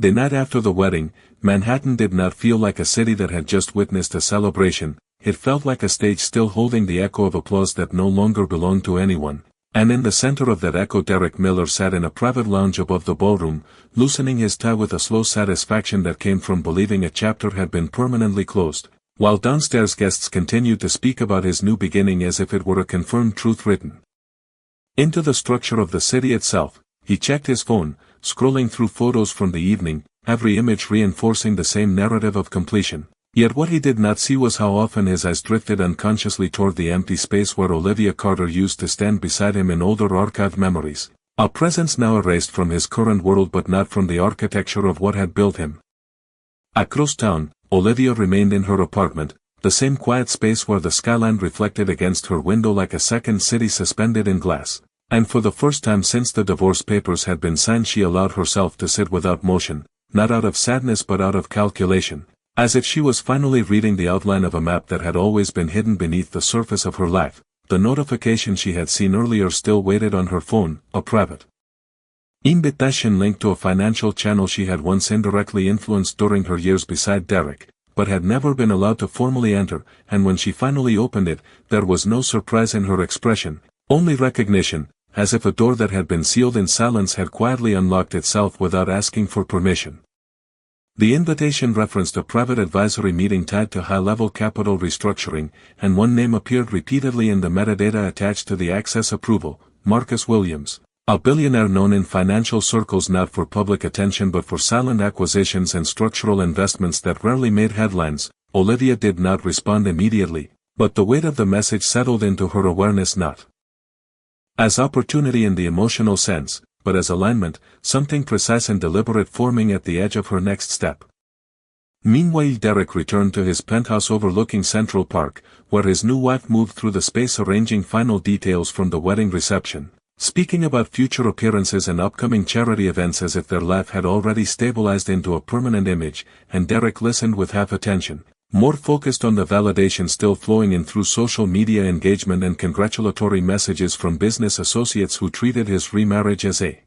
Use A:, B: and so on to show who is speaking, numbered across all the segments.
A: The night after the wedding, Manhattan did not feel like a city that had just witnessed a celebration, it felt like a stage still holding the echo of applause that no longer belonged to anyone. And in the center of that echo Derek Miller sat in a private lounge above the ballroom, loosening his tie with a slow satisfaction that came from believing a chapter had been permanently closed, while downstairs guests continued to speak about his new beginning as if it were a confirmed truth written into the structure of the city itself. He checked his phone, scrolling through photos from the evening, every image reinforcing the same narrative of completion. Yet what he did not see was how often his eyes drifted unconsciously toward the empty space where Alicia Carter used to stand beside him in older archived memories, a presence now erased from his current world but not from the architecture of what had built him. Across town, Alicia remained in her apartment, the same quiet space where the skyline reflected against her window like a second city suspended in glass. And for the first time since the divorce papers had been signed she allowed herself to sit without motion, not out of sadness but out of calculation, as if she was finally reading the outline of a map that had always been hidden beneath the surface of her life. The notification she had seen earlier still waited on her phone, a private invitation linked to a financial channel she had once indirectly influenced during her years beside Derek, but had never been allowed to formally enter, and when she finally opened it, there was no surprise in her expression, only recognition, as if a door that had been sealed in silence had quietly unlocked itself without asking for permission. The invitation referenced a private advisory meeting tied to high-level capital restructuring, and one name appeared repeatedly in the metadata attached to the access approval, Marcus Williams, a billionaire known in financial circles not for public attention but for silent acquisitions and structural investments that rarely made headlines. Alicia did not respond immediately, but the weight of the message settled into her awareness not as opportunity in the emotional sense, but as alignment, something precise and deliberate forming at the edge of her next step. Meanwhile Derek returned to his penthouse overlooking Central Park, where his new wife moved through the space arranging final details from the wedding reception, speaking about future appearances and upcoming charity events as if their life had already stabilized into a permanent image, and Derek listened with half attention, more focused on the validation still flowing in through social media engagement and congratulatory messages from business associates who treated his remarriage as a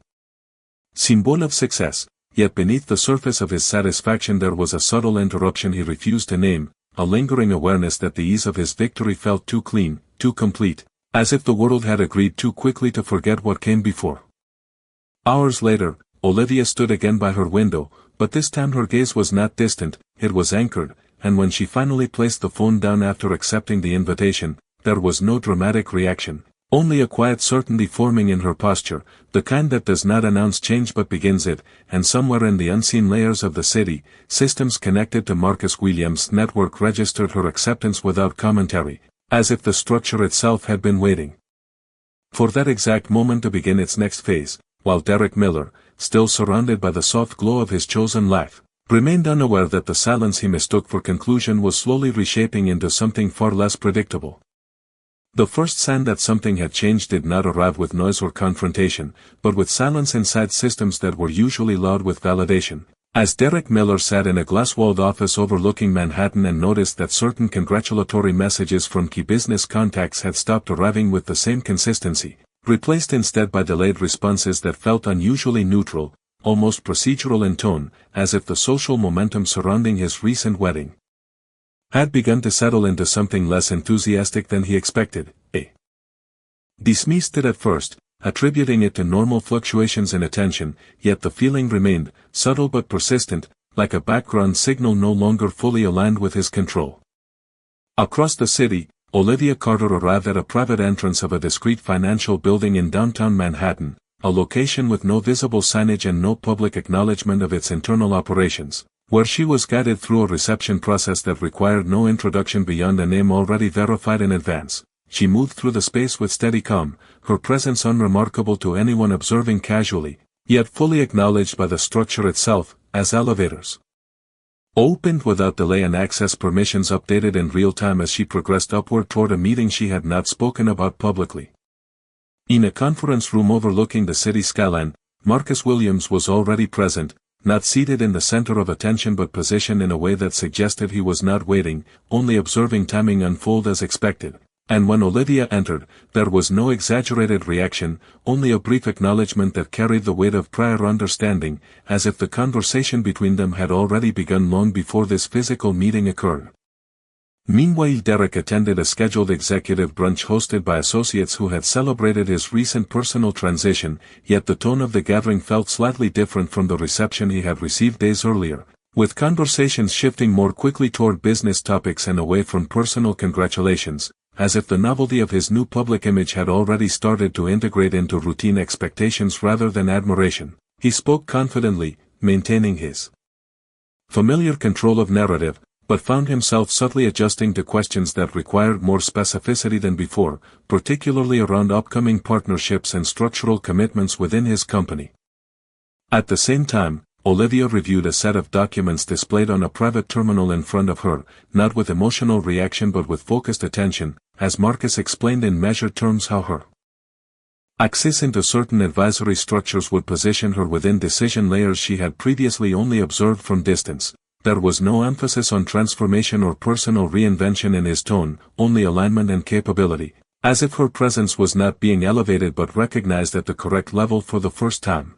A: symbol of success. Yet beneath the surface of his satisfaction there was a subtle interruption he refused to name, a lingering awareness that the ease of his victory felt too clean, too complete, as if the world had agreed too quickly to forget what came before. Hours later, Alicia stood again by her window, but this time her gaze was not distant, it was anchored, and when she finally placed the phone down after accepting the invitation, there was no dramatic reaction, only a quiet certainty forming in her posture, the kind that does not announce change but begins it, and somewhere in the unseen layers of the city, systems connected to Marcus Williams' network registered her acceptance without commentary, as if the structure itself had been waiting for that exact moment to begin its next phase, while Derek Miller, still surrounded by the soft glow of his chosen life, remained unaware that the silence he mistook for conclusion was slowly reshaping into something far less predictable. The first sign that something had changed did not arrive with noise or confrontation, but with silence inside systems that were usually loud with validation. As Derek Miller sat in a glass-walled office overlooking Manhattan and noticed that certain congratulatory messages from key business contacts had stopped arriving with the same consistency, replaced instead by delayed responses that felt unusually neutral, almost procedural in tone, as if the social momentum surrounding his recent wedding had begun to settle into something less enthusiastic than he expected. A. dismissed it at first, attributing it to normal fluctuations in attention, yet the feeling remained, subtle but persistent, like a background signal no longer fully aligned with his control. Across the city, Alicia Carter arrived at a private entrance of a discreet financial building in downtown Manhattan, a location with no visible signage and no public acknowledgement of its internal operations, where she was guided through a reception process that required no introduction beyond a name already verified in advance. She moved through the space with steady calm, her presence unremarkable to anyone observing casually, yet fully acknowledged by the structure itself, as elevators opened without delay and access permissions updated in real time as she progressed upward toward a meeting she had not spoken about publicly. In a conference room overlooking the city skyline, Marcus Williams was already present, not seated in the center of attention but positioned in a way that suggested he was not waiting, only observing timing unfold as expected. And when Olivia entered, there was no exaggerated reaction, only a brief acknowledgement that carried the weight of prior understanding, as if the conversation between them had already begun long before this physical meeting occurred. Meanwhile, Derek attended a scheduled executive brunch hosted by associates who had celebrated his recent personal transition, yet the tone of the gathering felt slightly different from the reception he had received days earlier, with conversations shifting more quickly toward business topics and away from personal congratulations, as if the novelty of his new public image had already started to integrate into routine expectations rather than admiration. He spoke confidently, maintaining his familiar control of narrative, but found himself subtly adjusting to questions that required more specificity than before, particularly around upcoming partnerships and structural commitments within his company. At the same time, Olivia reviewed a set of documents displayed on a private terminal in front of her, not with emotional reaction but with focused attention, as Marcus explained in measured terms how her access into certain advisory structures would position her within decision layers she had previously only observed from distance. There was no emphasis on transformation or personal reinvention in his tone, only alignment and capability, as if her presence was not being elevated but recognized at the correct level for the first time.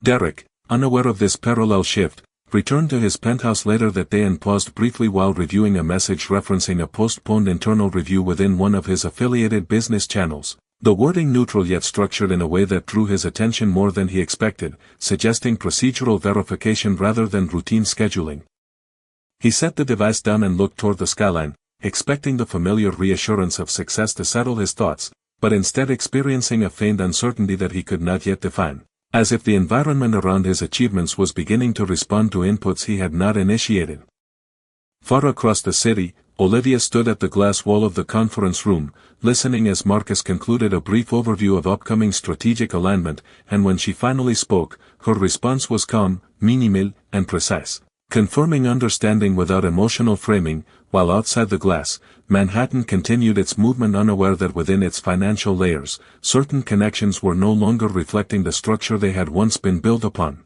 A: Derek, unaware of this parallel shift, returned to his penthouse later that day and paused briefly while reviewing a message referencing a postponed internal review within one of his affiliated business channels. The wording neutral yet structured in a way that drew his attention more than he expected, suggesting procedural verification rather than routine scheduling. He set the device down and looked toward the skyline, expecting the familiar reassurance of success to settle his thoughts, but instead experiencing a faint uncertainty that he could not yet define, as if the environment around his achievements was beginning to respond to inputs he had not initiated. Far across the city, Olivia stood at the glass wall of the conference room, listening as Marcus concluded a brief overview of upcoming strategic alignment, and when she finally spoke, her response was calm, minimal, and precise, confirming understanding without emotional framing. While outside the glass, Manhattan continued its movement, unaware that within its financial layers, certain connections were no longer reflecting the structure they had once been built upon.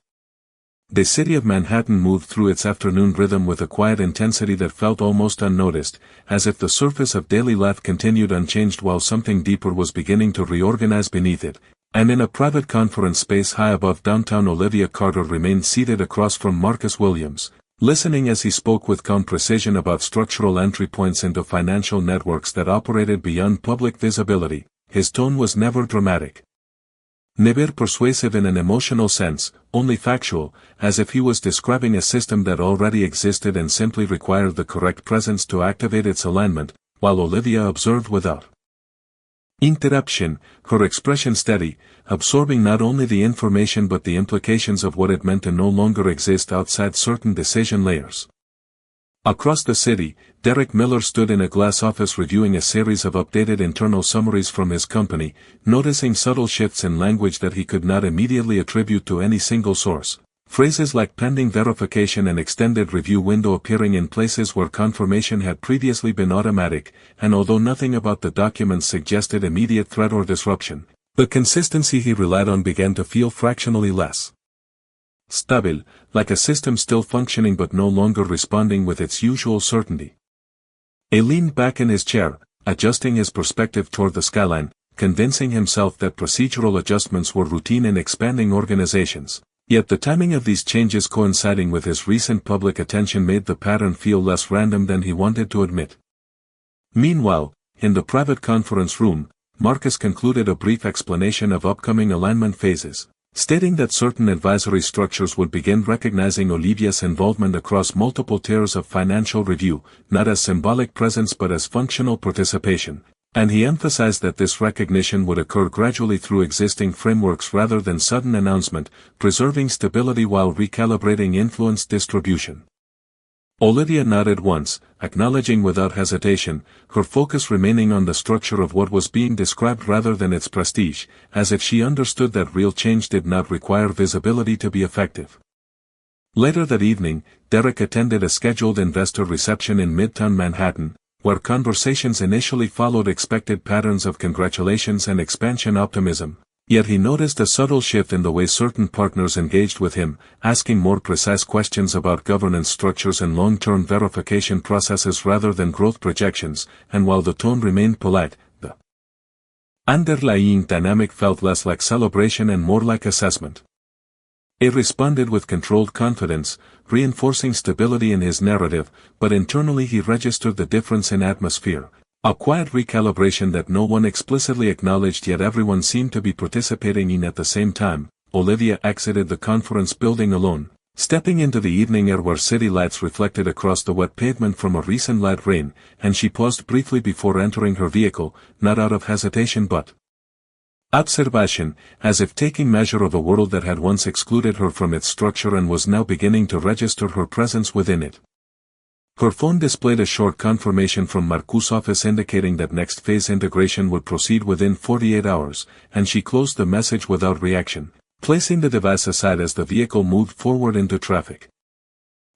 A: The city of Manhattan moved through its afternoon rhythm with a quiet intensity that felt almost unnoticed, as if the surface of daily life continued unchanged while something deeper was beginning to reorganize beneath it. And in a private conference space high above downtown, Alicia Carter remained seated across from Marcus Williams, listening as he spoke with calm precision about structural entry points into financial networks that operated beyond public visibility. His tone was never dramatic, never persuasive in an emotional sense, only factual, as if he was describing a system that already existed and simply required the correct presence to activate its alignment, while Olivia observed without interruption, her expression steady, absorbing not only the information but the implications of what it meant to no longer exist outside certain decision layers. Across the city, Derek Miller stood in a glass office reviewing a series of updated internal summaries from his company, noticing subtle shifts in language that he could not immediately attribute to any single source. Phrases like pending verification and extended review window appearing in places where confirmation had previously been automatic, and although nothing about the documents suggested immediate threat or disruption, the consistency he relied on began to feel fractionally less stable, like a system still functioning but no longer responding with its usual certainty. He leaned back in his chair, adjusting his perspective toward the skyline, convincing himself that procedural adjustments were routine in expanding organizations. Yet the timing of these changes coinciding with his recent public attention made the pattern feel less random than he wanted to admit. Meanwhile, in the private conference room, Marcus concluded a brief explanation of upcoming alignment phases, stating that certain advisory structures would begin recognizing Olivia's involvement across multiple tiers of financial review, not as symbolic presence but as functional participation, and he emphasized that this recognition would occur gradually through existing frameworks rather than sudden announcement, preserving stability while recalibrating influence distribution. Olivia nodded once, acknowledging without hesitation, her focus remaining on the structure of what was being described rather than its prestige, as if she understood that real change did not require visibility to be effective. Later that evening, Derek attended a scheduled investor reception in Midtown Manhattan, where conversations initially followed expected patterns of congratulations and expansion optimism. Yet he noticed a subtle shift in the way certain partners engaged with him, asking more precise questions about governance structures and long-term verification processes rather than growth projections, and while the tone remained polite, the underlying dynamic felt less like celebration and more like assessment. It responded with controlled confidence, reinforcing stability in his narrative, but internally he registered the difference in atmosphere. A quiet recalibration that no one explicitly acknowledged yet everyone seemed to be participating in at the same time. Olivia exited the conference building alone, stepping into the evening air where city lights reflected across the wet pavement from a recent light rain, and she paused briefly before entering her vehicle, not out of hesitation but observation, as if taking measure of a world that had once excluded her from its structure and was now beginning to register her presence within it. Her phone displayed a short confirmation from Marcus' office indicating that next phase integration would proceed within 48 hours, and she closed the message without reaction, placing the device aside as the vehicle moved forward into traffic.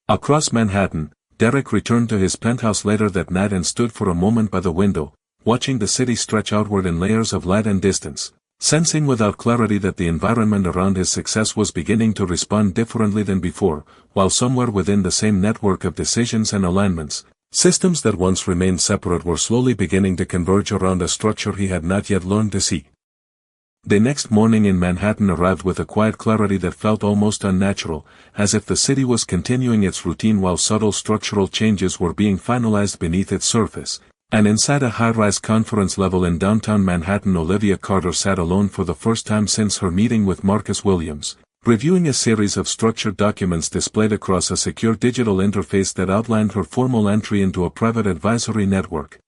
A: Across Manhattan, Derek returned to his penthouse later that night and stood for a moment by the window, watching the city stretch outward in layers of light and distance, sensing without clarity that the environment around his success was beginning to respond differently than before, while somewhere within the same network of decisions and alignments, systems that once remained separate were slowly beginning to converge around a structure he had not yet learned to see. The next morning in Manhattan arrived with a quiet clarity that felt almost unnatural, as if the city was continuing its routine while subtle structural changes were being finalized beneath its surface. And inside a high-rise conference level in downtown Manhattan, Olivia Carter sat alone for the first time since her meeting with Marcus Williams, reviewing a series of structured documents displayed across a secure digital interface that outlined her formal entry into a private advisory network.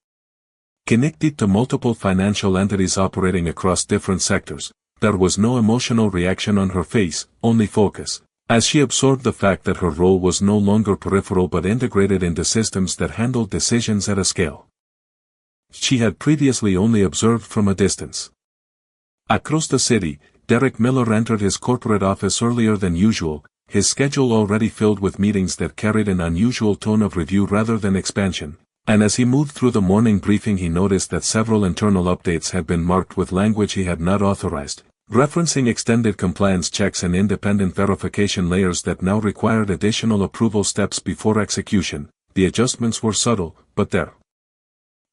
A: Connected to multiple financial entities operating across different sectors, there was no emotional reaction on her face, only focus, as she absorbed the fact that her role was no longer peripheral but integrated into systems that handled decisions at a scale she had previously only observed from a distance. Across the city, Derek Miller entered his corporate office earlier than usual, his schedule already filled with meetings that carried an unusual tone of review rather than expansion, and as he moved through the morning briefing he noticed that several internal updates had been marked with language he had not authorized, referencing extended compliance checks and independent verification layers that now required additional approval steps before execution. The adjustments were subtle, but their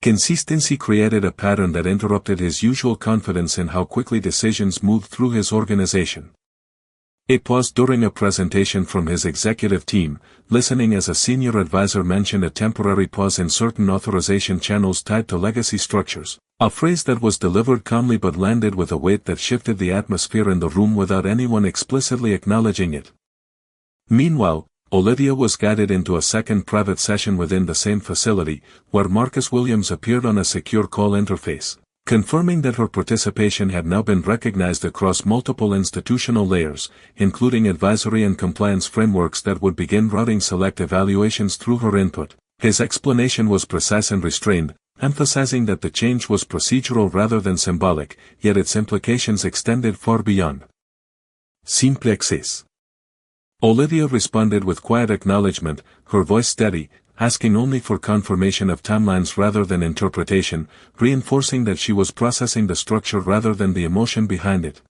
A: consistency created a pattern that interrupted his usual confidence in how quickly decisions moved through his organization. It paused during a presentation from his executive team, listening as a senior advisor mentioned a temporary pause in certain authorization channels tied to legacy structures, a phrase that was delivered calmly but landed with a weight that shifted the atmosphere in the room without anyone explicitly acknowledging it. Meanwhile, Olivia was guided into a second private session within the same facility, where Marcus Williams appeared on a secure call interface, confirming that her participation had now been recognized across multiple institutional layers, including advisory and compliance frameworks that would begin routing select evaluations through her input. His explanation was precise and restrained, emphasizing that the change was procedural rather than symbolic, yet its implications extended far beyond simple access. Olivia responded with quiet acknowledgement, her voice steady, asking only for confirmation of timelines rather than interpretation, reinforcing that she was processing the structure rather than the emotion behind it.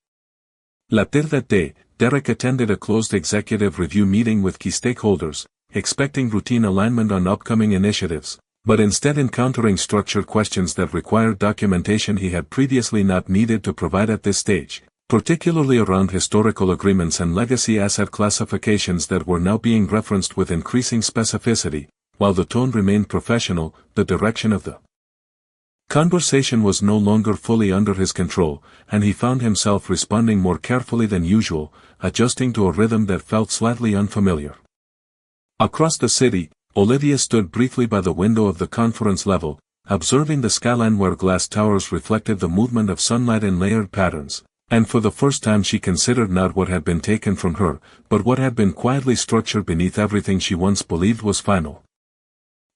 A: Later that day, Derek attended a closed executive review meeting with key stakeholders, expecting routine alignment on upcoming initiatives, but instead encountering structured questions that required documentation he had previously not needed to provide at this stage, particularly around historical agreements and legacy asset classifications that were now being referenced with increasing specificity. While the tone remained professional, the direction of the conversation was no longer fully under his control, and he found himself responding more carefully than usual, adjusting to a rhythm that felt slightly unfamiliar. Across the city, Olivia stood briefly by the window of the conference level, observing the skyline where glass towers reflected the movement of sunlight in layered patterns. And for the first time she considered not what had been taken from her, but what had been quietly structured beneath everything she once believed was final.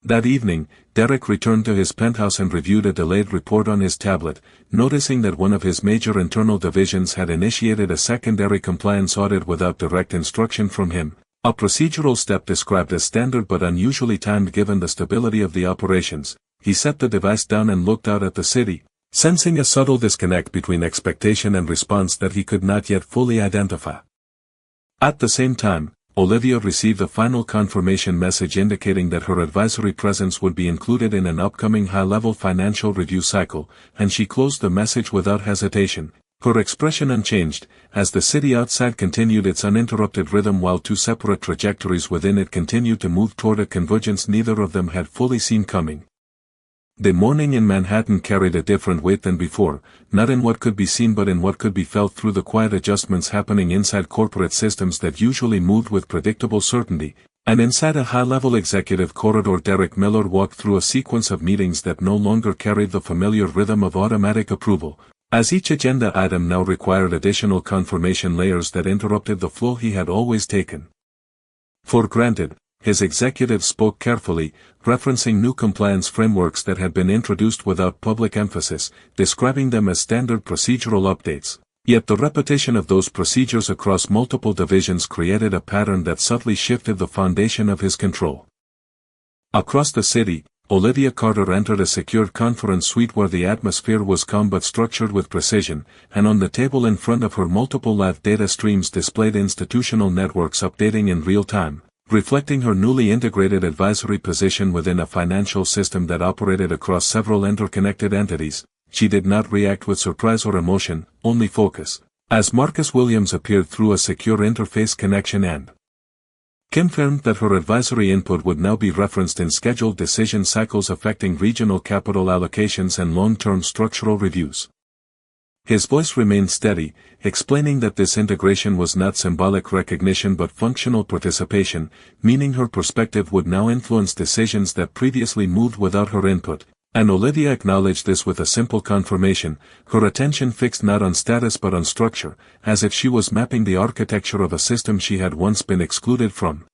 A: That evening, Derek returned to his penthouse and reviewed a delayed report on his tablet, noticing that one of his major internal divisions had initiated a secondary compliance audit without direct instruction from him, a procedural step described as standard but unusually timed given the stability of the operations. He set the device down and looked out at the city, sensing a subtle disconnect between expectation and response that he could not yet fully identify. At the same time, Olivia received a final confirmation message indicating that her advisory presence would be included in an upcoming high-level financial review cycle, and she closed the message without hesitation, her expression unchanged, as the city outside continued its uninterrupted rhythm while two separate trajectories within it continued to move toward a convergence neither of them had fully seen coming. The morning in Manhattan carried a different weight than before, not in what could be seen but in what could be felt through the quiet adjustments happening inside corporate systems that usually moved with predictable certainty, and inside a high-level executive corridor Derek Miller walked through a sequence of meetings that no longer carried the familiar rhythm of automatic approval, as each agenda item now required additional confirmation layers that interrupted the flow he had always taken for granted. His executive spoke carefully, referencing new compliance frameworks that had been introduced without public emphasis, describing them as standard procedural updates. Yet the repetition of those procedures across multiple divisions created a pattern that subtly shifted the foundation of his control. Across the city, Alicia Carter entered a secured conference suite where the atmosphere was calm but structured with precision, and on the table in front of her multiple live data streams displayed institutional networks updating in real time, reflecting her newly integrated advisory position within a financial system that operated across several interconnected entities. She did not react with surprise or emotion, only focus, as Marcus Williams appeared through a secure interface connection and confirmed that her advisory input would now be referenced in scheduled decision cycles affecting regional capital allocations and long-term structural reviews. His voice remained steady, explaining that this integration was not symbolic recognition but functional participation, meaning her perspective would now influence decisions that previously moved without her input. And Olivia acknowledged this with a simple confirmation, her attention fixed not on status but on structure, as if she was mapping the architecture of a system she had once been excluded from.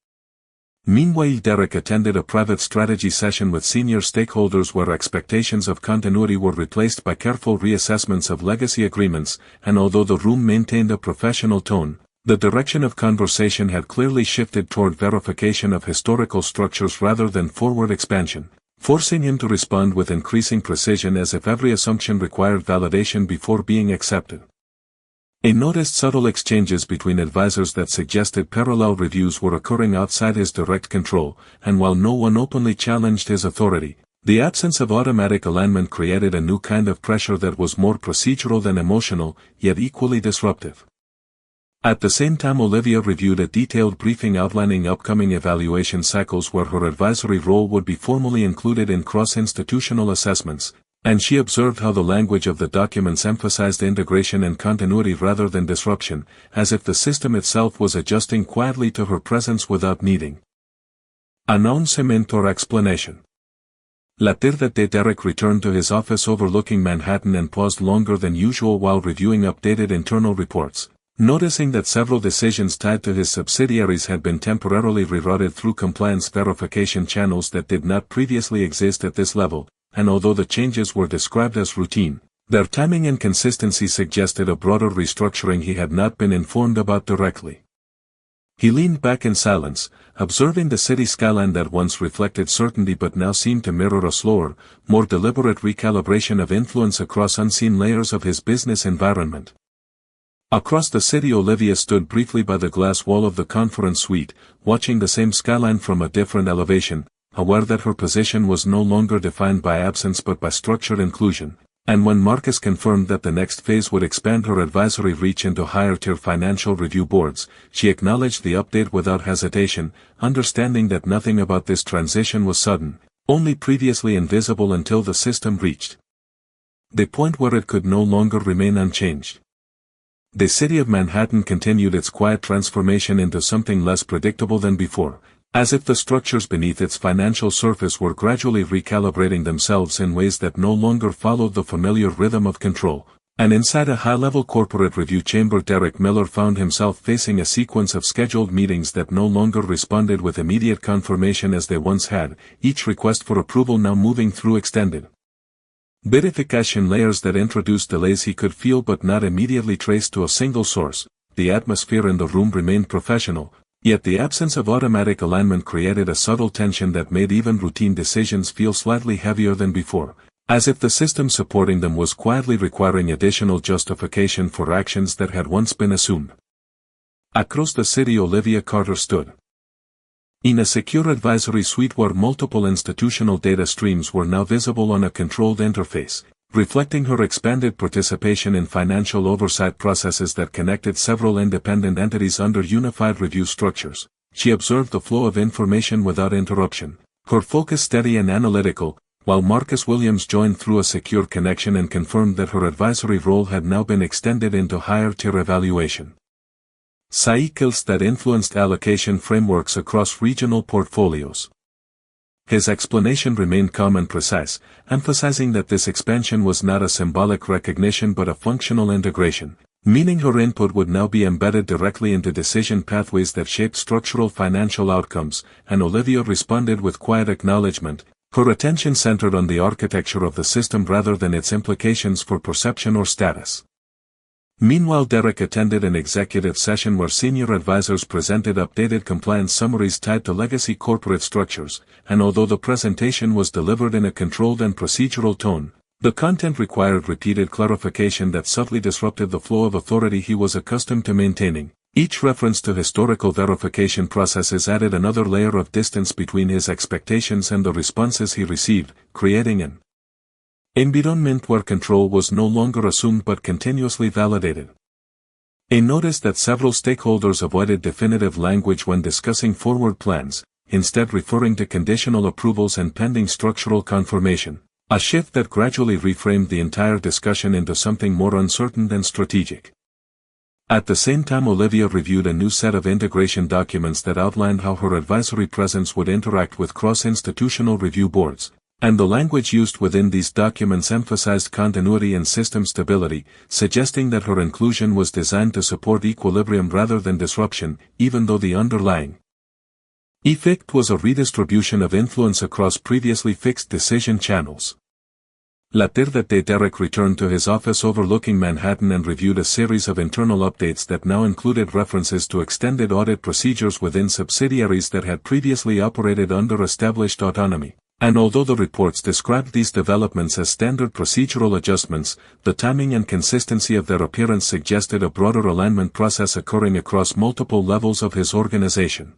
A: Meanwhile, Derek attended a private strategy session with senior stakeholders where expectations of continuity were replaced by careful reassessments of legacy agreements, and although the room maintained a professional tone, the direction of conversation had clearly shifted toward verification of historical structures rather than forward expansion, forcing him to respond with increasing precision as if every assumption required validation before being accepted. He noticed subtle exchanges between advisors that suggested parallel reviews were occurring outside his direct control, and while no one openly challenged his authority, the absence of automatic alignment created a new kind of pressure that was more procedural than emotional, yet equally disruptive. At the same time, Olivia reviewed a detailed briefing outlining upcoming evaluation cycles where her advisory role would be formally included in cross-institutional assessments, and she observed how the language of the documents emphasized integration and continuity rather than disruption, as if the system itself was adjusting quietly to her presence without needing announcement or explanation. Later that day, Derek returned to his office overlooking Manhattan and paused longer than usual while reviewing updated internal reports, noticing that several decisions tied to his subsidiaries had been temporarily rerouted through compliance verification channels that did not previously exist at this level. And although the changes were described as routine, their timing and consistency suggested a broader restructuring he had not been informed about directly. He leaned back in silence, observing the city skyline that once reflected certainty but now seemed to mirror a slower, more deliberate recalibration of influence across unseen layers of his business environment. Across the city, Olivia stood briefly by the glass wall of the conference suite, watching the same skyline from a different elevation, aware that her position was no longer defined by absence but by structured inclusion, and when Marcus confirmed that the next phase would expand her advisory reach into higher-tier financial review boards, she acknowledged the update without hesitation, understanding that nothing about this transition was sudden, only previously invisible until the system reached the point where it could no longer remain unchanged. The city of Manhattan continued its quiet transformation into something less predictable than before, as if the structures beneath its financial surface were gradually recalibrating themselves in ways that no longer followed the familiar rhythm of control. And inside a high-level corporate review chamber, Derek Miller found himself facing a sequence of scheduled meetings that no longer responded with immediate confirmation as they once had, each request for approval now moving through extended verification layers that introduced delays he could feel but not immediately trace to a single source. The atmosphere in the room remained professional, yet the absence of automatic alignment created a subtle tension that made even routine decisions feel slightly heavier than before, As if the system supporting them was quietly requiring additional justification for actions that had once been assumed. Across the city Olivia Carter stood. In a secure advisory suite where multiple institutional data streams were now visible on a controlled interface, reflecting her expanded participation in financial oversight processes that connected several independent entities under unified review structures, she observed the flow of information without interruption, her focus steady and analytical, while Marcus Williams joined through a secure connection and confirmed that her advisory role had now been extended into higher-tier evaluation cycles that influenced allocation frameworks across regional portfolios. His explanation remained calm and precise, emphasizing that this expansion was not a symbolic recognition but a functional integration, meaning her input would now be embedded directly into decision pathways that shaped structural financial outcomes, and Olivia responded with quiet acknowledgement, her attention centered on the architecture of the system rather than its implications for perception or status. Meanwhile, Derek attended an executive session where senior advisors presented updated compliance summaries tied to legacy corporate structures, and although the presentation was delivered in a controlled and procedural tone, the content required repeated clarification that subtly disrupted the flow of authority he was accustomed to maintaining. Each reference to historical verification processes added another layer of distance between his expectations and the responses he received, creating an environment where control was no longer assumed but continuously validated. He noticed that several stakeholders avoided definitive language when discussing forward plans, instead referring to conditional approvals and pending structural confirmation, a shift that gradually reframed the entire discussion into something more uncertain and strategic. At the same time, Olivia reviewed a new set of integration documents that outlined how her advisory presence would interact with cross-institutional review boards, and the language used within these documents emphasized continuity and system stability, suggesting that her inclusion was designed to support equilibrium rather than disruption, even though the underlying effect was a redistribution of influence across previously fixed decision channels. Later that day, Derek returned to his office overlooking Manhattan and reviewed a series of internal updates that now included references to extended audit procedures within subsidiaries that had previously operated under established autonomy. And although the reports described these developments as standard procedural adjustments, the timing and consistency of their appearance suggested a broader alignment process occurring across multiple levels of his organization.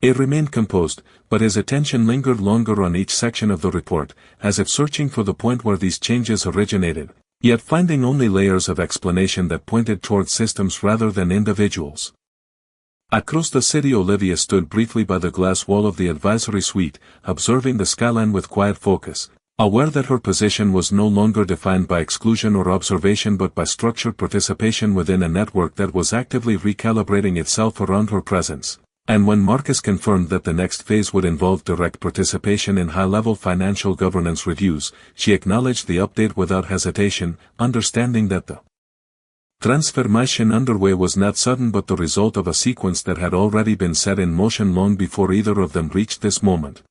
A: He remained composed, but his attention lingered longer on each section of the report, as if searching for the point where these changes originated, yet finding only layers of explanation that pointed toward systems rather than individuals. Across the city, Olivia stood briefly by the glass wall of the advisory suite, observing the skyline with quiet focus, aware that her position was no longer defined by exclusion or observation but by structured participation within a network that was actively recalibrating itself around her presence. And when Marcus confirmed that the next phase would involve direct participation in high-level financial governance reviews, she acknowledged the update without hesitation, understanding that the transformation underway was not sudden but the result of a sequence that had already been set in motion long before either of them reached this moment.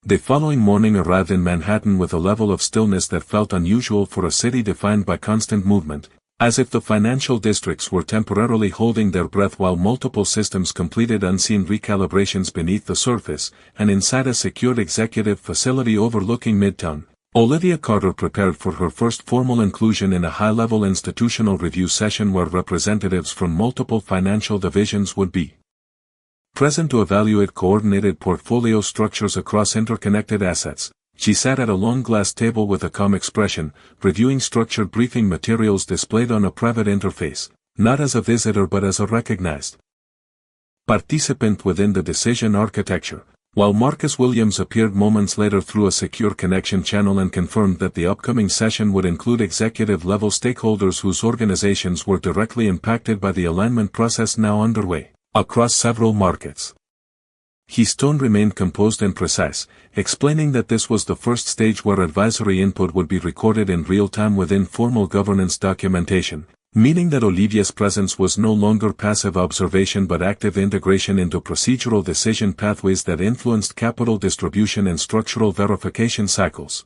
A: The following morning arrived in Manhattan with a level of stillness that felt unusual for a city defined by constant movement, as if the financial districts were temporarily holding their breath while multiple systems completed unseen recalibrations beneath the surface, and inside a secured executive facility overlooking Midtown, Olivia Carter prepared for her first formal inclusion in a high-level institutional review session where representatives from multiple financial divisions would be present to evaluate coordinated portfolio structures across interconnected assets. She sat at a long glass table with a calm expression, reviewing structured briefing materials displayed on a private interface, not as a visitor but as a recognized participant within the decision architecture. While Marcus Williams appeared moments later through a secure connection channel and confirmed that the upcoming session would include executive-level stakeholders whose organizations were directly impacted by the alignment process now underway across several markets. His tone remained composed and precise, explaining that this was the first stage where advisory input would be recorded in real time within formal governance documentation, meaning that Olivia's presence was no longer passive observation but active integration into procedural decision pathways that influenced capital distribution and structural verification cycles.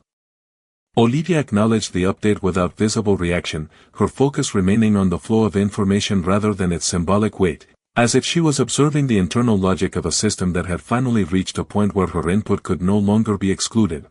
A: Olivia acknowledged the update without visible reaction, her focus remaining on the flow of information rather than its symbolic weight, as if she was observing the internal logic of a system that had finally reached a point where her input could no longer be excluded.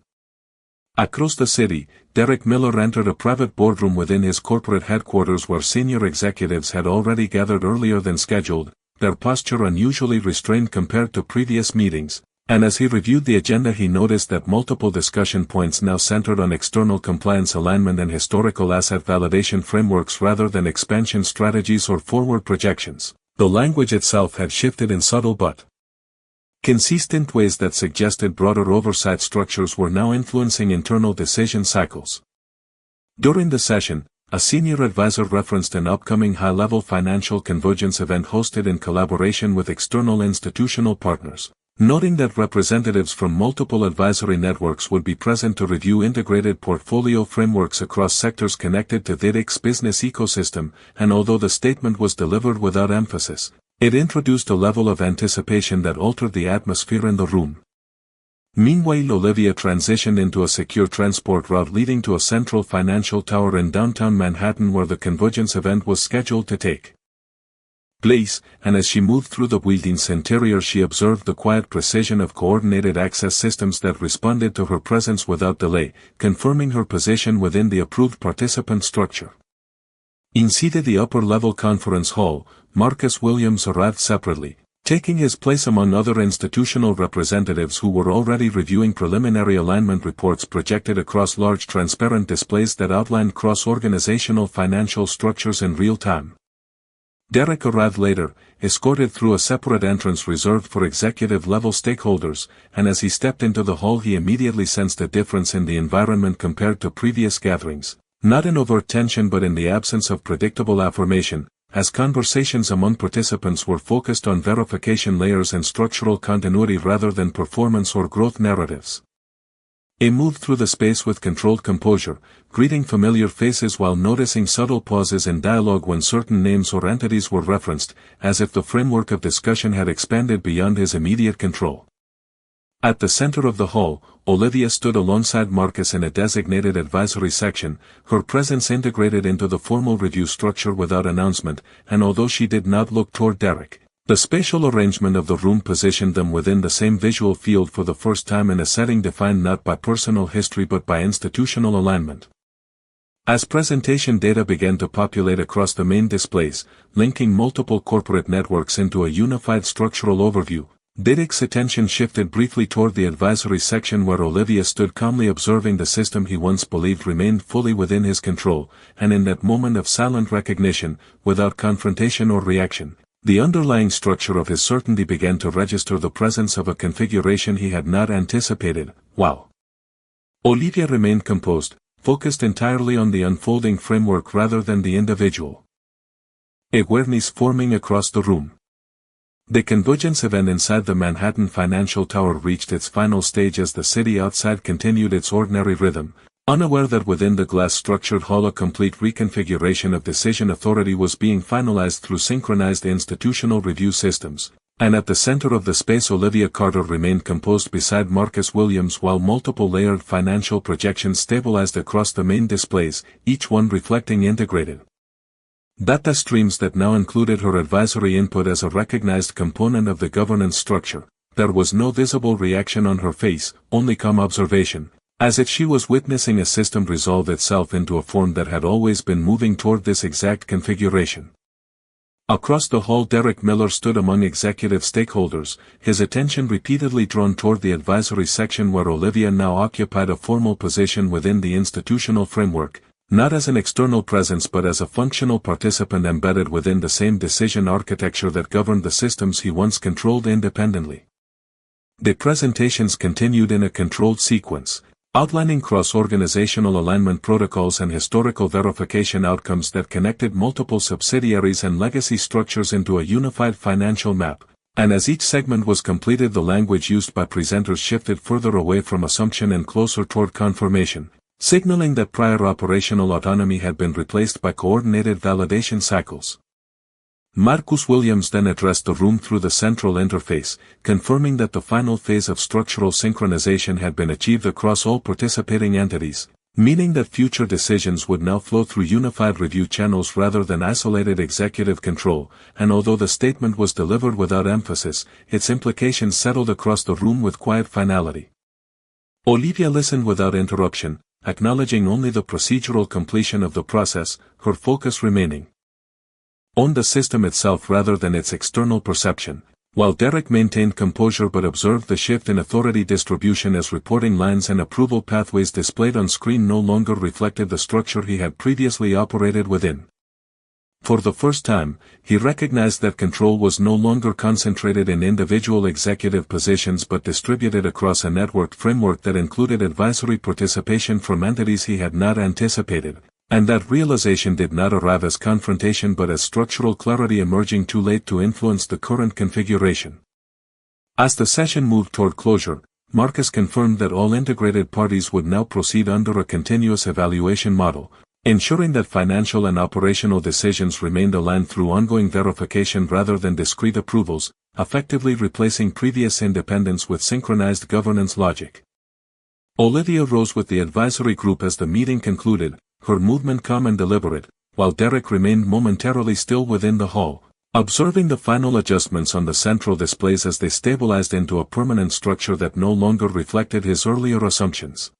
A: Across the city, Derek Miller entered a private boardroom within his corporate headquarters where senior executives had already gathered earlier than scheduled, their posture unusually restrained compared to previous meetings, and as he reviewed the agenda he noticed that multiple discussion points now centered on external compliance alignment and historical asset validation frameworks rather than expansion strategies or forward projections. The language itself had shifted in subtle but consistent ways that suggested broader oversight structures were now influencing internal decision cycles. During the session, a senior advisor referenced an upcoming high-level financial convergence event hosted in collaboration with external institutional partners, noting that representatives from multiple advisory networks would be present to review integrated portfolio frameworks across sectors connected to DIDIC's business ecosystem, and although the statement was delivered without emphasis, it introduced a level of anticipation that altered the atmosphere in the room. Meanwhile, Olivia transitioned into a secure transport route leading to a central financial tower in downtown Manhattan where the convergence event was scheduled to take place, and as she moved through the building's interior she observed the quiet precision of coordinated access systems that responded to her presence without delay, confirming her position within the approved participant structure. Inside the upper-level conference hall, Marcus Williams arrived separately, taking his place among other institutional representatives who were already reviewing preliminary alignment reports projected across large transparent displays that outlined cross-organizational financial structures in real time. Derek arrived later, escorted through a separate entrance reserved for executive-level stakeholders, and as he stepped into the hall he immediately sensed a difference in the environment compared to previous gatherings, not in overt tension but in the absence of predictable affirmation, as conversations among participants were focused on verification layers and structural continuity rather than performance or growth narratives. He moved through the space with controlled composure, greeting familiar faces while noticing subtle pauses in dialogue when certain names or entities were referenced, as if the framework of discussion had expanded beyond his immediate control. At the center of the hall, Olivia stood alongside Marcus in a designated advisory section, her presence integrated into the formal review structure without announcement, and although she did not look toward Derek, the spatial arrangement of the room positioned them within the same visual field for the first time in a setting defined not by personal history but by institutional alignment. As presentation data began to populate across the main displays, linking multiple corporate networks into a unified structural overview, Didik's attention shifted briefly toward the advisory section where Olivia stood calmly observing the system he once believed remained fully within his control, and in that moment of silent recognition, without confrontation or reaction, the underlying structure of his certainty began to register the presence of a configuration he had not anticipated, while Olivia remained composed, focused entirely on the unfolding framework rather than the individual awareness forming across the room. The convergence event inside the Manhattan Financial Tower reached its final stage as the city outside continued its ordinary rhythm, unaware that within the glass-structured hall a complete reconfiguration of decision authority was being finalized through synchronized institutional review systems, and at the center of the space Alicia Carter remained composed beside Marcus Williams while multiple layered financial projections stabilized across the main displays, each one reflecting integrated data streams that now included her advisory input as a recognized component of the governance structure. There was no visible reaction on her face, only calm observation, as if she was witnessing a system resolve itself into a form that had always been moving toward this exact configuration. Across the hall Derek Miller stood among executive stakeholders, his attention repeatedly drawn toward the advisory section where Olivia now occupied a formal position within the institutional framework, not as an external presence but as a functional participant embedded within the same decision architecture that governed the systems he once controlled independently. The presentations continued in a controlled sequence, outlining cross-organizational alignment protocols and historical verification outcomes that connected multiple subsidiaries and legacy structures into a unified financial map, and as each segment was completed the language used by presenters shifted further away from assumption and closer toward confirmation, signaling that prior operational autonomy had been replaced by coordinated validation cycles. Marcus Williams then addressed the room through the central interface, confirming that the final phase of structural synchronization had been achieved across all participating entities, meaning that future decisions would now flow through unified review channels rather than isolated executive control, and although the statement was delivered without emphasis, its implications settled across the room with quiet finality. Olivia listened without interruption, acknowledging only the procedural completion of the process, her focus remaining on the system itself rather than its external perception, while Derek maintained composure but observed the shift in authority distribution as reporting lines and approval pathways displayed on screen no longer reflected the structure he had previously operated within. For the first time, he recognized that control was no longer concentrated in individual executive positions but distributed across a networked framework that included advisory participation from entities he had not anticipated. And that realization did not arrive as confrontation but as structural clarity emerging too late to influence the current configuration. As the session moved toward closure, Marcus confirmed that all integrated parties would now proceed under a continuous evaluation model, ensuring that financial and operational decisions remained aligned through ongoing verification rather than discrete approvals, effectively replacing previous independence with synchronized governance logic. Olivia rose with the advisory group as the meeting concluded, her movement calm and deliberate, while Derek remained momentarily still within the hall, observing the final adjustments on the central displays as they stabilized into a permanent structure that no longer reflected his earlier assumptions.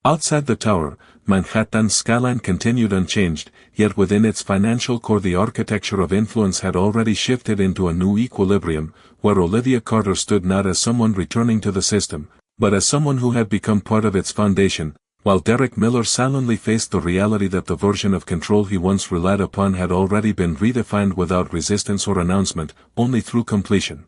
A: Outside the tower, Manhattan's skyline continued unchanged, yet within its financial core the architecture of influence had already shifted into a new equilibrium, where Olivia Carter stood not as someone returning to the system, but as someone who had become part of its foundation, while Derek Miller silently faced the reality that the version of control he once relied upon had already been redefined without resistance or announcement, only through completion.